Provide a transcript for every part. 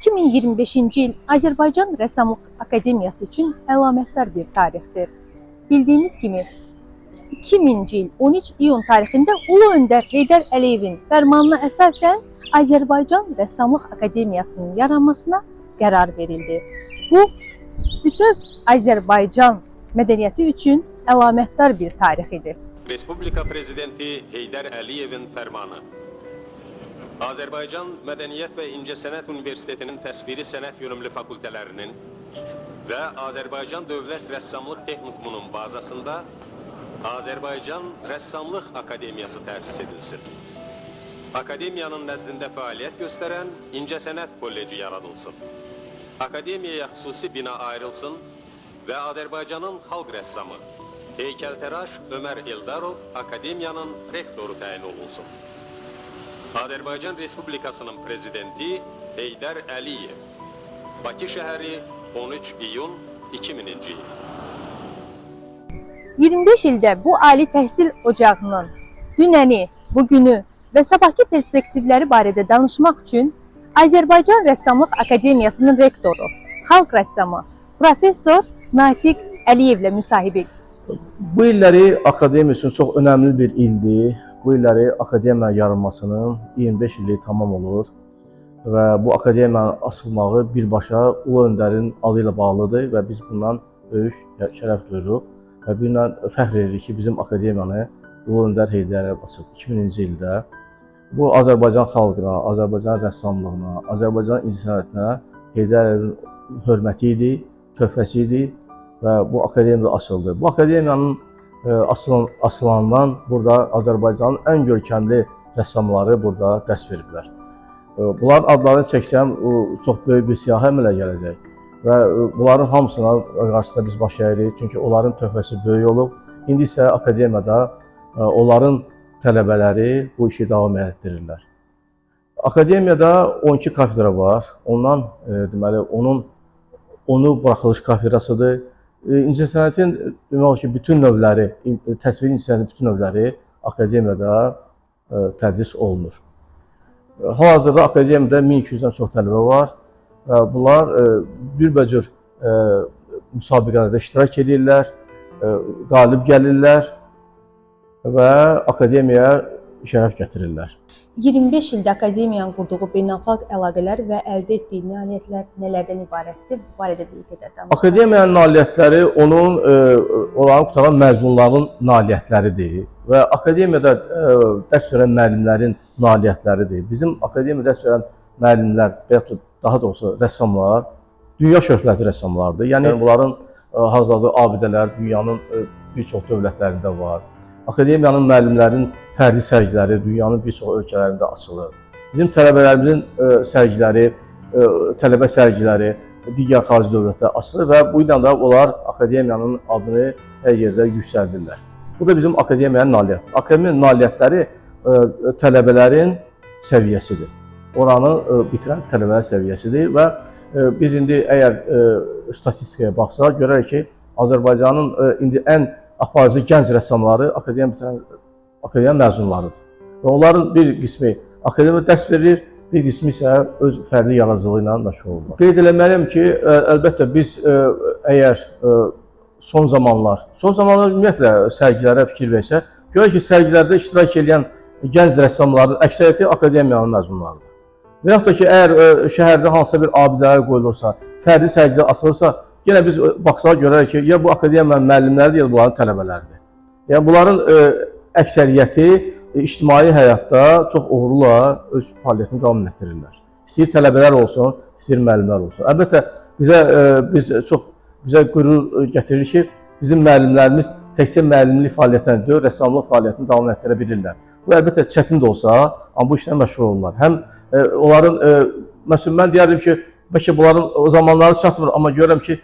2025-ci il Azərbaycan Rəssamlıq Akademiyası üçün əlamətdar bir tarixdir. Bildiyimiz kimi 2000-ci il 13 iyun tarixində Ulu Öndər Heydər Əliyevin fərmanına əsasən Azərbaycan Rəssamlıq Akademiyasının yaranmasına qərar verildi. Bu, bütöv Azərbaycan mədəniyyəti üçün əlamətdar bir tarix idi. Respublika Prezidenti Heydər Əliyevin fərmanı. Azərbaycan Mədəniyyət və İncəsənət Universitetinin Təsviri Sənət Yönümlü fakültələrinin və Azərbaycan Dövlət Rəssamlıq Texnikumunun bazasında Azərbaycan Rəssamlıq Akademiyası təsis edilsin. Akademiyanın nəzdində fəaliyyət göstərən İncəsənət Kolleci yaradılsın. Akademiyaya xüsusi bina ayrılsın və Azərbaycanın xalq rəssamı heykəltəraş Ömər Eldarov Akademiyanın rektoru təyin olunsun. Azərbaycan Respublikasının Prezidenti Heydər Əliyev. Bakı şəhəri 13 iyun 2000-ci il. 25 ildə bu ali təhsil ocağının dünəni, bugünü və sabahki perspektivləri barədə danışmaq üçün Azərbaycan Rəssamlıq Akademiyasının rektoru, xalq rəssamı, professor Natiq Əliyevlə müsahibik. Bu illəri akademiya üçün çox önəmli bir ildir. Bu illəri akademiya yaranmasının 25 ili tamam olur və bu akademiyanın açılmağı birbaşa Ulu Öndərin adı ilə bağlıdır və biz bundan böyük şərəf duyuruq və bununla fəxr edirik ki, bizim akademiyanı Ulu Öndər Heydər Əliyev açıb 2000-ci ildə. Bu Azərbaycan xalqına, Azərbaycan rəssamlığına, Azərbaycan incəsənətinə Heydər Əliyevin hörməti idi, töhfəsi idi və bu akademiyada açıldı. Bu akademiyanın açılandan burada Azərbaycanın ən görkəmli rəssamları burada dərs veriblər. Bunların adlarını çəksəm çox böyük bir siyahı əmələ gələcək və bunların hamısına qarşısında biz baş əyirik, çünki onların töhfəsi böyük olub. İndi isə akademiyada onların tələbələri bu işi davam etdirirlər. Akademiyada 12 kafedra var, ondan deməli onu buraxılış kafedrasıdır. İncəsənətin demək olar ki, bütün növləri, təsvir incəsənətin bütün növləri akademiyada tədris olunur. Hal-hazırda akademiyada 1200-dən çox tələbə var. Bunlar cürbəcür müsabiqələrdə iştirak edirlər, qalib gəlirlər və akademiyaya şərəf gətirirlər. 25 ildə akademiyanın qurduğu beynəlxalq əlaqələr və əldə etdiyi nailiyyətlər nələrdən ibarətdir? Bu barədə bir qədər danışın. Akademiyanın nailiyyətləri onların qutaran məzunların nailiyyətləridir və akademiyada dərs verən müəllimlərin nailiyyətləridir. Bizim akademiyada dərs verən müəllimlər, daha doğrusu rəssamlar, dünya şöhrətli rəssamlardır. Yəni bunların hazırladığı abidələr dünyanın bir çox dövlətlərində var. Akademiyanın müəllimlərinin fərdi sərgiləri dünyanın bir çox ölkələrində açılır. Bizim tələbələrimizin sərgiləri, tələbə sərgiləri digər xarici dövlətlərdə açılır və bu ilə da onlar akademiyanın adını hər yerdə yüksəldirlər. Bu da bizim akademiyanın nailiyyəti. Akademiyanın nailiyyətləri tələbələrin səviyyəsidir. Oranı bitirən tələbələr səviyyəsidir və biz indi əgər statistikaya baxsaq görərək ki, Azərbaycanın indi ən aparıcı gənc rəssamları akademiya məzunlarıdır. Və onların bir qismi akademiyada dərs verir, bir qismi isə öz fərdi yaradıcılığı ilə məşğul olurlar. Qeyd eləməliyəm ki, əlbəttə biz əgər son zamanlar ümumiyyətlə sərgilərə fikir versək, görək ki, sərgilərdə iştirak edən gənc rəssamların əksəriyyəti akademiyanın məzunlarıdır. Və yaxud da ki, əgər şəhərdə hansısa bir abidələr qoyulursa, fərdi sərgidə açılırsa, yenə biz baxsaq görərək ki, ya bu akademiyanın müəllimləridir, ya bunların tələbələridir. Yəni bunların əksəriyyəti ictimai həyatda çox uğurla öz fəaliyyətini davam etdirirlər. İstəyir tələbələr olsun, istəyir müəllimlər olsun. Əlbəttə bizə qürur gətirir ki, bizim müəllimlərimiz təkcə müəllimlik fəaliyyətini deyil, rəssamlıq fəaliyyətini davam etdirə bilirlər. Bu əlbəttə çətin də olsa, amma bu işlə məşğul olurlar. Həm onların, məsələn mən deyərdim ki, bəlkə bunların o zamanları çatmır, amma görürəm ki,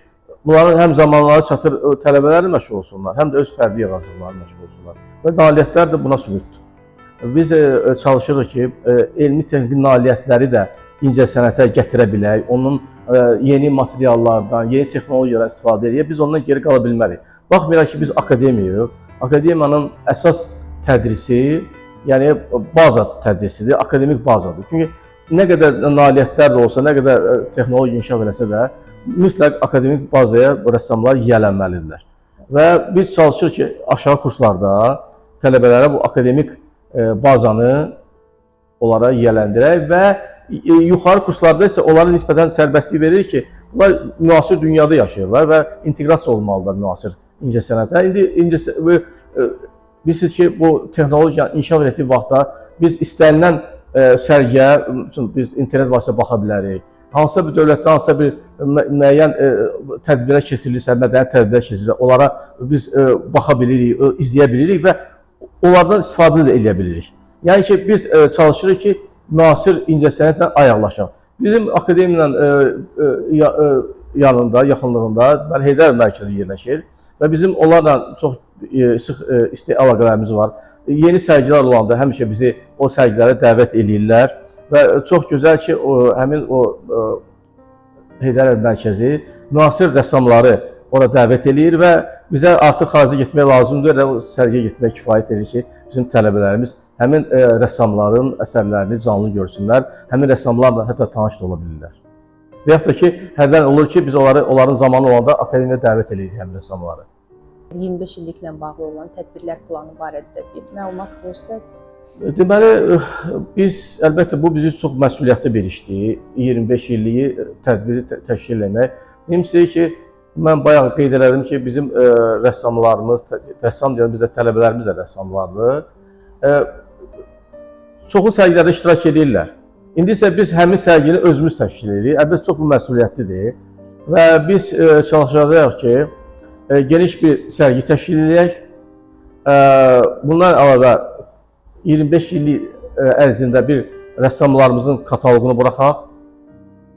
bunların həm zamanları çatır, tələbələri məşğul olsunlar, həm də öz fərdi yaradıcılıqları məşğul olsunlar. Və nailiyyətlər də buna sübutdur. Biz çalışırıq ki, elmi texniki nailiyyətləri də incəsənətə gətirə bilək, onun yeni materiallardan, yeni texnologiyalardan istifadə edək, biz ondan geri qala bilmərik. Baxmayaraq ki, biz akademiyayıq, akademiyanın əsas tədrisi, yəni baza tədrisidir, akademik bazadır. Çünki nə qədər nailiyyətlər də olsa, nə qədər texnologiya inkişaf eləsə də, mütləq akademik bazaya bu rəssamlar yiyələnməlidirlər. Və biz çalışırıq ki, aşağı kurslarda tələbələrə bu akademik bazanı onlara yiyələndirək və yuxarı kurslarda isə onlara nisbətən sərbəstlik verir ki, bunlar müasir dünyada yaşayırlar və inteqrasiya olmalıdırlar müasir incəsənətə. İndi bilirsiniz ki, bu texnologiya inkişaf etdiyi vaxtda biz istənilən sərgiyə biz internet vasitəsilə baxa bilərik. Hansısa bir dövlətdə hansısa bir müəyyən tədbirlər keçirilirsə, mədəniyyət tədbirlər keçirilirsə, onlara biz baxa bilirik, izləyə bilirik və onlardan istifadə də edə bilirik. Yəni ki, biz çalışırıq ki, müasir incəsənətlə ayaqlaşaq. Bizim akademiyanın yanında, yaxınlığında Heydər mərkəzi yerləşir və bizim onlarla çox sıx əlaqələrimiz var. Yeni sərgilər olanda həmişə bizi o sərgilərə dəvət edirlər və çox gözəl ki, həmin o Heydər mərkəzi müasir rəssamları ora dəvət edir və bizə artıq xaricə getmək lazımdır və o sərgiyə getmək kifayət edir ki, bizim tələbələrimiz həmin rəssamların əsərlərini canlı görsünlər, həmin rəssamlarla hətta tanış da ola bilirlər. Və yaxud da ki, hərdən olur ki, biz onların zamanı olanda akademiyaya dəvət edirik həmin rəssamları. 25 illiklə bağlı olan tədbirlər planı barədə bir məlumat versəz? Deməli, biz, əlbəttə, bu bizim çox məsuliyyətli bir işdir. 25 illiyi tədbiri təşkil etmək. Birincisi ki, mən bayaq qeyd elədim ki, bizim rəssamlarımız, rəssam deyəndə bizdə tələbələrimiz də rəssamlardır. Çoxlu sərgilərdə iştirak edirlər. İndi isə biz həmin sərgini özümüz təşkil edirik. Əlbəttə, çox bu məsuliyyətlidir. Və biz çalışacağıq ki, geniş bir sərgi təşkil edək. Bundan əlavə 25 illik ərzində bir rəssamlarımızın kataloqunu buraxaq,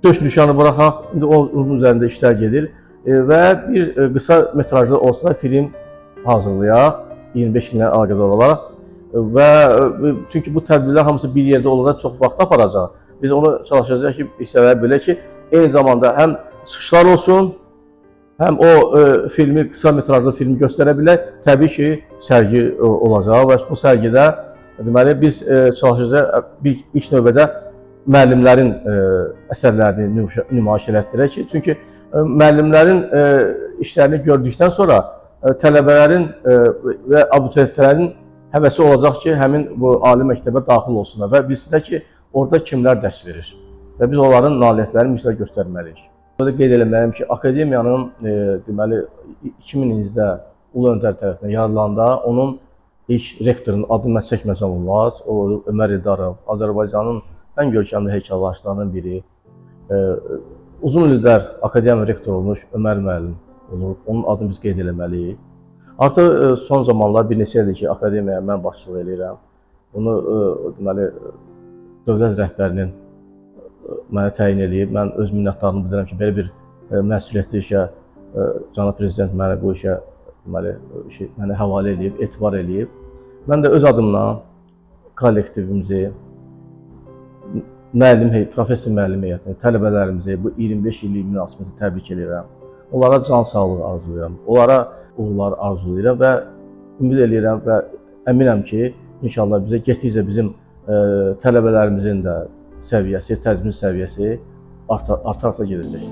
döş nişanı buraxaq, indi onun üzərində işlər gedir və bir qısa metrajlı olsa da film hazırlayaq 25 illə əlaqədar olaraq və çünki bu tədbirlər hamısı bir yerdə olanda çox vaxt aparacaq. Biz onu çalışacağıq ki, hissələr belə ki, eyni zamanda həm çıxışlar olsun, həm o filmi, qısa metrajlı filmi göstərə bilək, təbii ki, sərgi olacaq və bu sərgidə deməli, biz çalışacağıq ilk növbədə müəllimlərin əsərlərini nümayiş elətdirək ki, çünki müəllimlərin işlərini gördükdən sonra tələbələrin və abituriyentlərin həvəsi olacaq ki, həmin bu ali məktəbə daxil olsunlar və bilsinlər ki, orada kimlər dərs verir və biz onların nailiyyətlərini mütləq göstərməliyik. Burada qeyd eləməliyim ki, akademiyanın deməli 2000-ci ildə Ulu Öndər tərəfindən yaradılanda onun ilk rektorunun adını mən çəkməsəm olmaz. O Ömər Eldarov, Azərbaycanın ən görkəmli heykəllaşlarından biri. Uzun illər akademiya rektoru olmuş Ömər müəllim olub. Onun adını biz qeyd eləməliyik. Artıq son zamanlar bir neçə ildir ki, akademiyaya mən başçılıq edirəm. Bunu deməli dövlət rəhbərinin mənə təyin edib. Mən öz minnətdarlığımı bildirirəm ki, belə bir məsuliyyətli işə cənab prezident mənə bu işə deməli mənə həvalə edib, etibar edib. Mən də öz adımdan kollektivimizi, professor müəllim heyətini, tələbələrimizi bu 25 illik münasibəti təbrik edirəm. Onlara can sağlığı arzulayıram, onlara uğurlar arzulayıram və ümid edirəm və əminəm ki, inşallah bizə getdikcə bizim tələbələrimizin də səviyyəsi, təcrid səviyyəsi arta-arta gedəcək.